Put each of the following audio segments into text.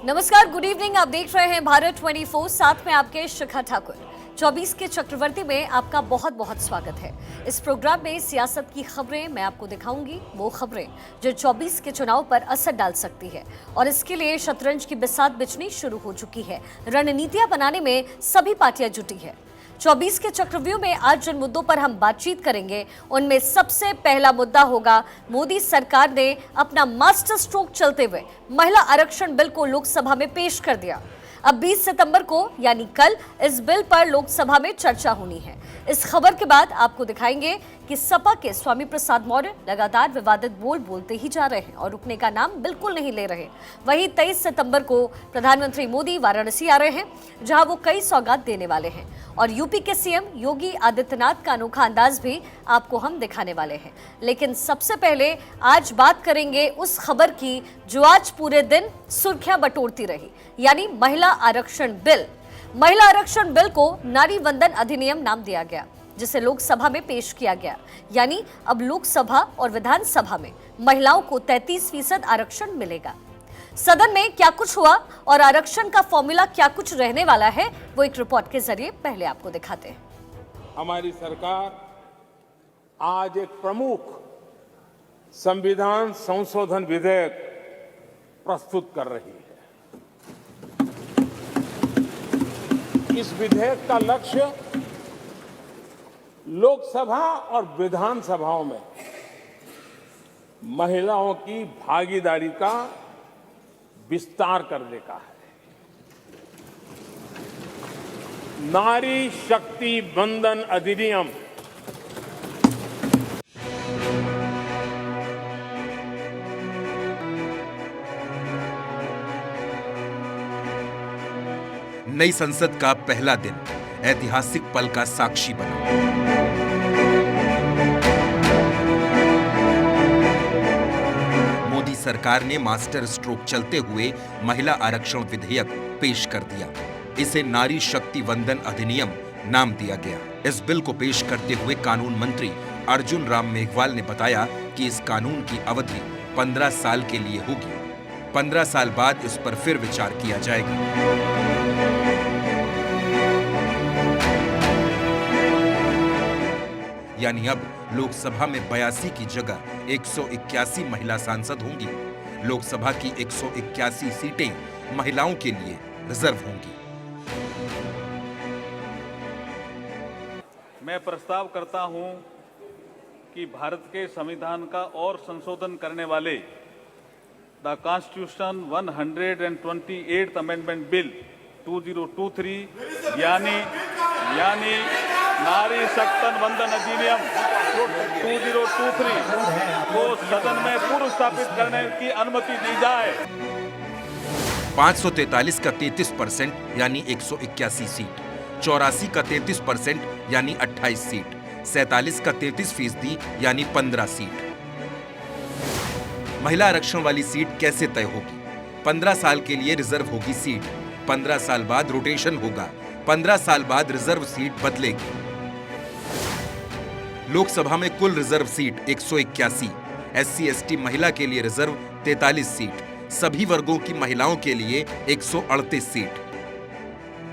नमस्कार, good evening. आप देख रहे हैं भारत 24, साथ में आपके शिखा ठाकुर। 24 के चक्रवर्ती में आपका बहुत बहुत स्वागत है। इस प्रोग्राम में सियासत की खबरें मैं आपको दिखाऊंगी, वो खबरें जो 24 के चुनाव पर असर डाल सकती है। और इसके लिए शतरंज की बिसात बिछनी शुरू हो चुकी है। रणनीतियां बनाने में सभी पार्टियां जुटी है। 24 के चक्रव्यूह में आज जिन मुद्दों पर हम बातचीत करेंगे उनमें सबसे पहला मुद्दा होगा, मोदी सरकार ने अपना मास्टर स्ट्रोक चलते हुए महिला आरक्षण बिल को लोकसभा में पेश कर दिया। अब 20 सितंबर को यानी कल इस बिल पर लोकसभा में चर्चा होनी है। इस खबर के बाद आपको दिखाएंगे कि सपा के स्वामी प्रसाद मौर्य लगातार विवादित बोल बोलते ही जा रहे हैं और रुकने का नाम बिल्कुल नहीं ले रहे। वहीं 23 सितंबर को प्रधानमंत्री मोदी वाराणसी आ रहे हैं, जहां वो कई सौगात देने वाले हैं। और यूपी के सीएम योगी आदित्यनाथ का अनोखा अंदाज भी आपको हम दिखाने वाले हैं। लेकिन सबसे पहले आज बात करेंगे उस खबर की जो आज पूरे दिन सुर्खियां बटोरती रही, यानी महिला आरक्षण बिल। महिला आरक्षण बिल को नारी वंदन अधिनियम नाम दिया गया, जिसे लोकसभा में पेश किया गया। यानी अब लोकसभा और विधानसभा में महिलाओं को 33% आरक्षण मिलेगा। सदन में क्या कुछ हुआ और आरक्षण का फॉर्मूला क्या कुछ रहने वाला है, वो एक रिपोर्ट के जरिए पहले आपको दिखाते हैं। हमारी सरकार आज एक प्रमुख संविधान संशोधन विधेयक प्रस्तुत कर रही है। इस विधेयक का लक्ष्य लोकसभा और विधानसभाओं में महिलाओं की भागीदारी का विस्तार करने का है। नारी शक्ति वंदन अधिनियम नई संसद का पहला दिन ऐतिहासिक पल का साक्षी बना। मोदी सरकार ने मास्टर स्ट्रोक चलते हुए महिला आरक्षण विधेयक पेश कर दिया। इसे नारी शक्ति वंदन अधिनियम नाम दिया गया। इस बिल को पेश करते हुए कानून मंत्री अर्जुन राम मेघवाल ने बताया कि इस कानून की अवधि 15 साल के लिए होगी। 15 साल बाद इस पर फिर विचार किया जाएगा। यानी अब लोकसभा में 82 की जगह 181 महिला सांसद होंगी। लोकसभा की 181 सीटें महिलाओं के लिए रिजर्व होंगी। मैं प्रस्ताव करता हूं कि भारत के संविधान का और संशोधन करने वाले the constitution 128th amendment bill 2023 यानी नारी शक्ति वंदन अधिनियम 2023 को सदन में पूर्व स्थापित करने की अनुमति दी जाए। 543 का 33% यानी 181 सीट, 84 का 33% यानी 28 सीट, 47 का 33% यानी 15 सीट। महिला आरक्षण वाली सीट कैसे तय होगी? 15 साल के लिए रिजर्व होगी सीट, 15 साल बाद रोटेशन होगा, 15 साल बाद रिजर्व सीट बदलेगी। लोकसभा में कुल रिजर्व सीट 181, SC ST महिला के लिए रिजर्व 43 सीट, सभी वर्गों की महिलाओं के लिए 138 सीट।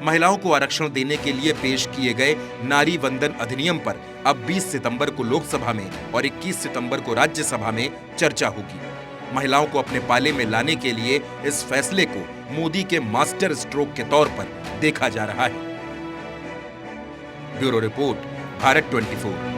महिलाओं को आरक्षण देने के लिए पेश किए गए नारी वंदन अधिनियम पर अब 20 सितंबर को लोकसभा में और 21 सितंबर को राज्यसभा में चर्चा होगी। महिलाओं को अपने पाले में लाने के लिए इस फैसले को मोदी के मास्टर स्ट्रोक के तौर पर देखा जा रहा है। Bureau report, Bharat 24।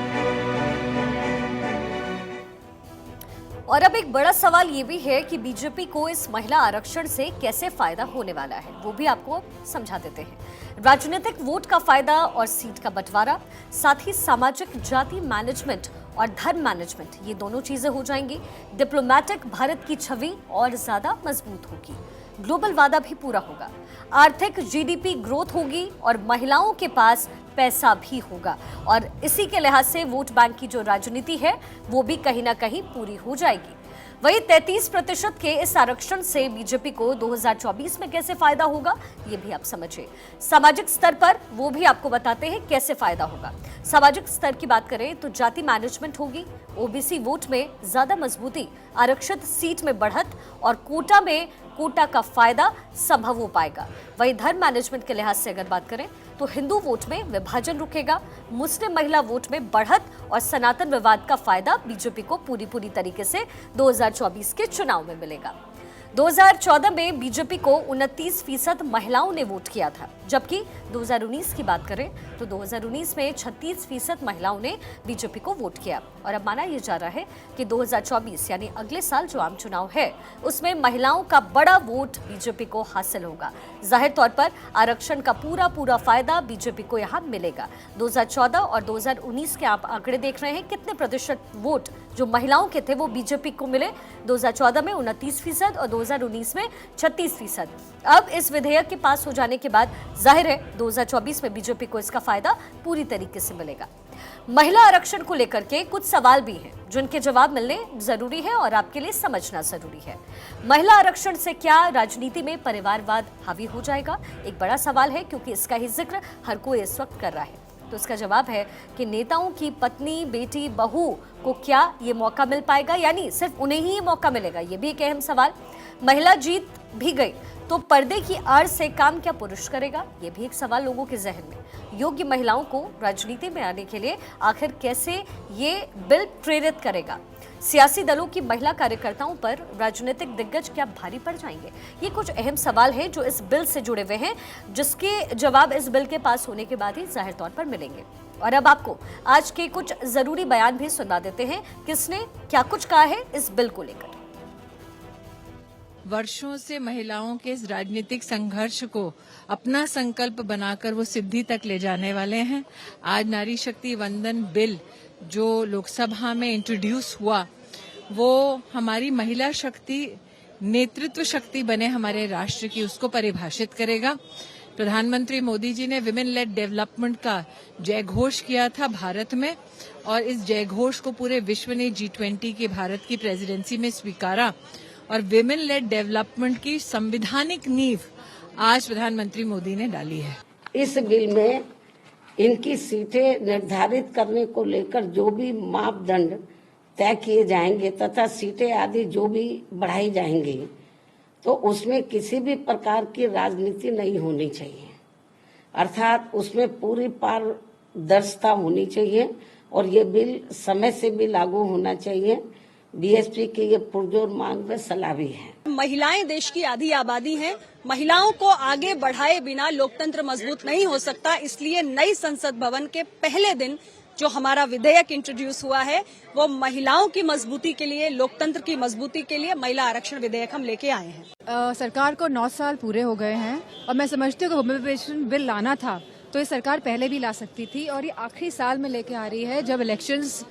और अब एक बड़ा सवाल ये भी है कि बीजेपी को इस महिला आरक्षण से कैसे फायदा होने वाला है, वो भी आपको समझा देते हैं। राजनीतिक वोट का फायदा और सीट का बंटवारा, साथ ही सामाजिक जाति मैनेजमेंट और धर्म मैनेजमेंट, ये दोनों चीजें हो जाएंगी। डिप्लोमैटिक भारत की छवि और ज्यादा मजबूत होगी। ग्लोबल वादा भी पूरा होगा। आर्थिक जीडीपी ग्रोथ होगी और महिलाओं के पास पैसा भी होगा। और इसी के लिहाज से वोट बैंक की जो राजनीति है वो भी कहीं ना कहीं पूरी हो जाएगी। वही 33% के इस आरक्षण से बीजेपी को 2024 में कैसे फायदा होगा, ये भी आप समझिए। सामाजिक स्तर पर वो भी आपको बताते हैं कैसे फायदा होगा। सामाजिक स्तर की बात करें तो जाति मैनेजमेंट होगी, ओबीसी वोट में ज्यादा मजबूती, आरक्षित सीट में बढ़त और कोटा में कोटा का फायदा संभव हो पाएगा। वहीं धर्म मैनेजमेंट के लिहाज से अगर बात करें तो हिंदू वोट में विभाजन रुकेगा, मुस्लिम महिला वोट में बढ़त और सनातन विवाद का फायदा बीजेपी को पूरी तरीके से 2024 के चुनाव में मिलेगा। 2014 में बीजेपी को 29% महिलाओं ने वोट किया था, जबकि 2019 की बात करें तो 2019 में 36% महिलाओं ने बीजेपी को वोट किया। और अब माना यह जा रहा है कि 2024 यानी अगले साल जो आम चुनाव है उसमें महिलाओं का बड़ा वोट बीजेपी को हासिल होगा। जाहिर तौर पर आरक्षण का पूरा फायदा बीजेपी को यहाँ मिलेगा। 2014 और 2019 के आप आंकड़े देख रहे हैं, कितने प्रतिशत वोट जो महिलाओं के थे वो बीजेपी को मिले। 2014 में 29% और 2019 में 36%। अब इस विधेयक के पास हो जाने के बाद जाहिर है 2024 में बीजेपी को इसका फायदा पूरी तरीके से मिलेगा। महिला आरक्षण को लेकर के कुछ सवाल भी हैं जिनके जवाब मिलने जरूरी है और आपके लिए समझना जरूरी है। महिला आरक्षण से क्या राजनीति में परिवारवाद हावी हो जाएगा? एक बड़ा सवाल है, क्योंकि इसका ही जिक्र हर कोई इस वक्त कर रहा है। तो इसका जवाब है कि नेताओं की पत्नी, बेटी, बहू को क्या ये मौका मिल पाएगा, यानी सिर्फ उन्हें ही ये मौका मिलेगा? ये भी एक अहम सवाल। महिला जीत भी गई तो पर्दे की आड़ से काम क्या पुरुष करेगा? ये भी एक सवाल लोगों के जहन में। योग्य महिलाओं को राजनीति में आने के लिए आखिर कैसे ये बिल प्रेरित करेगा? सियासी दलों की महिला कार्यकर्ताओं पर राजनीतिक दिग्गज क्या भारी पड़ जाएंगे? ये कुछ अहम सवाल हैं जो इस बिल से जुड़े हुए हैं, जिसके जवाब इस बिल के पास होने के बाद ही जाहिर तौर पर मिलेंगे। और अब आपको आज के कुछ जरूरी बयान भी सुना देते हैं, किसने क्या कुछ कहा है इस बिल को लेकर। वर्षों से महिलाओं के इस राजनीतिक संघर्ष को अपना संकल्प बनाकर वो सिद्धि तक ले जाने वाले हैं। आज नारी शक्ति वंदन बिल जो लोकसभा में इंट्रोड्यूस हुआ, वो हमारी महिला शक्ति, नेतृत्व शक्ति बने हमारे राष्ट्र की, उसको परिभाषित करेगा। प्रधानमंत्री मोदी जी ने विमेन लेड डेवलपमेंट का जय घोष किया था भारत में, और इस जय घोष को पूरे विश्व ने G20 की भारत की प्रेसिडेंसी में स्वीकारा। और विमेन लेड डेवलपमेंट की संवैधानिक नींव आज प्रधानमंत्री मोदी ने डाली है। इस बिल में इनकी सीटें निर्धारित करने को लेकर जो भी मापदंड तय किए जाएंगे तथा सीटें आदि जो भी बढ़ाई जाएंगी, तो उसमें किसी भी प्रकार की राजनीति नहीं होनी चाहिए, अर्थात उसमें पूरी पारदर्शिता होनी चाहिए और ये बिल समय से भी लागू होना चाहिए। बीएसपी की ये पुरजोर मांग में सलाह भी है। महिलाएं देश की आधी आबादी हैं। महिलाओं को आगे बढ़ाए बिना लोकतंत्र मजबूत नहीं हो सकता। इसलिए नई संसद भवन के पहले दिन जो हमारा विधेयक इंट्रोड्यूस हुआ है, वो महिलाओं की मजबूती के लिए, लोकतंत्र की मजबूती के लिए महिला आरक्षण विधेयक हम लेके आए हैं। सरकार को 9 साल पूरे हो गए हैं और मैं समझती हूँ कि वुमेन बिल लाना था तो ये सरकार पहले भी ला सकती थी, और ये आखिरी साल में लेके आ रही है जब इलेक्शंस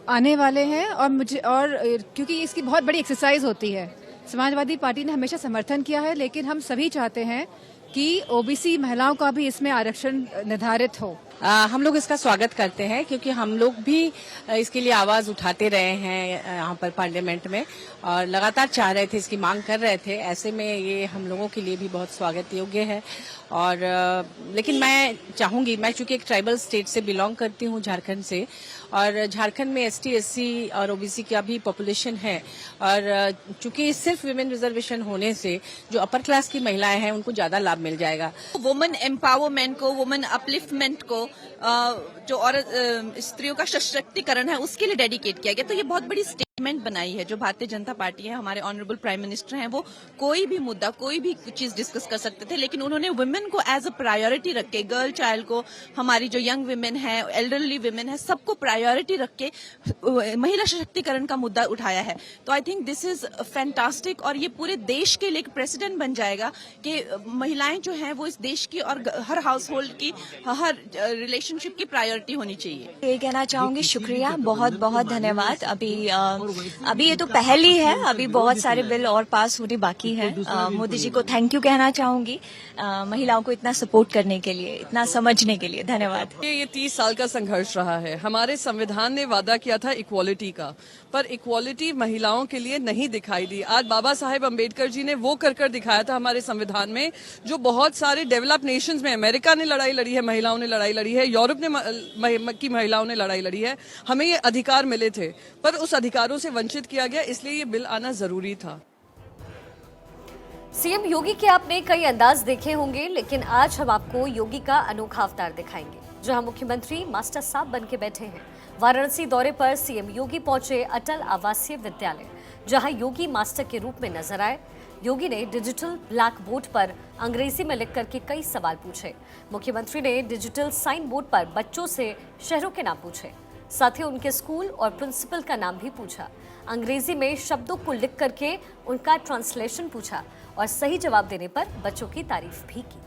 आने वाले हैं। और क्योंकि इसकी बहुत बड़ी एक्सरसाइज होती है। समाजवादी पार्टी ने हमेशा समर्थन किया है, लेकिन हम सभी चाहते हैं कि ओबीसी महिलाओं का भी इसमें आरक्षण निर्धारित हो। हम लोग इसका स्वागत करते हैं, क्योंकि हम लोग भी इसके लिए आवाज उठाते रहे हैं यहाँ पर पार्लियामेंट में, और लगातार चाह रहे थे, इसकी मांग कर रहे थे। ऐसे में ये हम लोगों के लिए भी बहुत स्वागत योग्य है। और लेकिन मैं चाहूंगी, मैं चूंकि एक ट्राइबल स्टेट से बिलोंग करती हूँ, झारखंड से, और झारखंड में ST SC और OBC का भी पॉपुलेशन है, और चूंकि सिर्फ विमेन रिजर्वेशन होने से जो अपर क्लास की महिलाएं हैं उनको ज्यादा लाभ मिल जाएगा। वुमेन एम्पावरमेंट को, वुमेन अपलिफ्टमेंट को, जो औरत स्त्रियों का सशक्तिकरण है, उसके लिए डेडिकेट किया गया। तो ये बहुत बड़ी स्टेटमेंट बनाई है जो भारतीय जनता पार्टी है, हमारे ऑनरेबल प्राइम मिनिस्टर हैं, वो कोई भी मुद्दा, कोई भी चीज डिस्कस कर सकते थे, लेकिन उन्होंने वुमेन को एज अ प्रायोरिटी रख के, गर्ल चाइल्ड को, हमारी जो यंग वुमेन है, एल्डरली वुमेन है, सबको प्रायोरिटी रख के महिला सशक्तिकरण का मुद्दा उठाया है। तो I think this is fantastic, और ये पूरे देश के लिए एक प्रेसिडेंट बन जाएगा कि महिलाएं जो हैं वो इस देश की और हर हाउस होल्ड की, हर रिलेशनशिप की प्रायोरिटी होनी चाहिए। ये कहना चाहूंगी, शुक्रिया, बहुत बहुत धन्यवाद। अभी ये तो पहली है, अभी बहुत सारे बिल और पास होने बाकी हैं। मोदी जी को थैंक यू कहना चाहूंगी, महिलाओं को इतना सपोर्ट करने के लिए, इतना समझने के लिए। धन्यवाद। ये 30 साल का संघर्ष रहा है। हमारे संविधान ने वादा किया था इक्वालिटी का, पर इक्वालिटी महिलाओं के लिए नहीं दिखाई दी। आज बाबा साहेब अम्बेडकर जी ने वो कर दिखाया था हमारे संविधान में, जो बहुत सारे डेवलप नेशंस में, अमेरिका ने लड़ाई लड़ी है, महिलाओं ने लड़ाई लड़ी है, यूरोप की महिलाओं ने लड़ाई लड़ी है। हमें ये अधिकार मिले थे, पर उस अधिकारों से वंचित किया गया, इसलिए ये बिल आना जरूरी था। सीएम योगी के आपने कई अंदाज देखे होंगे, लेकिन आज हम आपको योगी का अनोखा अवतार दिखाएंगे, जहां मुख्यमंत्री मास्टर साहब बन के बैठे हैं। वाराणसी दौरे पर सीएम योगी पहुंचे अटल आवासीय विद्यालय, जहां योगी मास्टर के रूप में नजर आए। योगी ने डिजिटल ब्लैक बोर्ड पर अंग्रेजी में लिख करके कई सवाल पूछे। मुख्यमंत्री ने डिजिटल साइन बोर्ड पर बच्चों से शहरों के नाम पूछे, साथ ही उनके स्कूल और प्रिंसिपल का नाम भी पूछा। अंग्रेजी में शब्दों को लिख करके उनका ट्रांसलेशन पूछा और सही जवाब देने पर बच्चों की तारीफ भी की।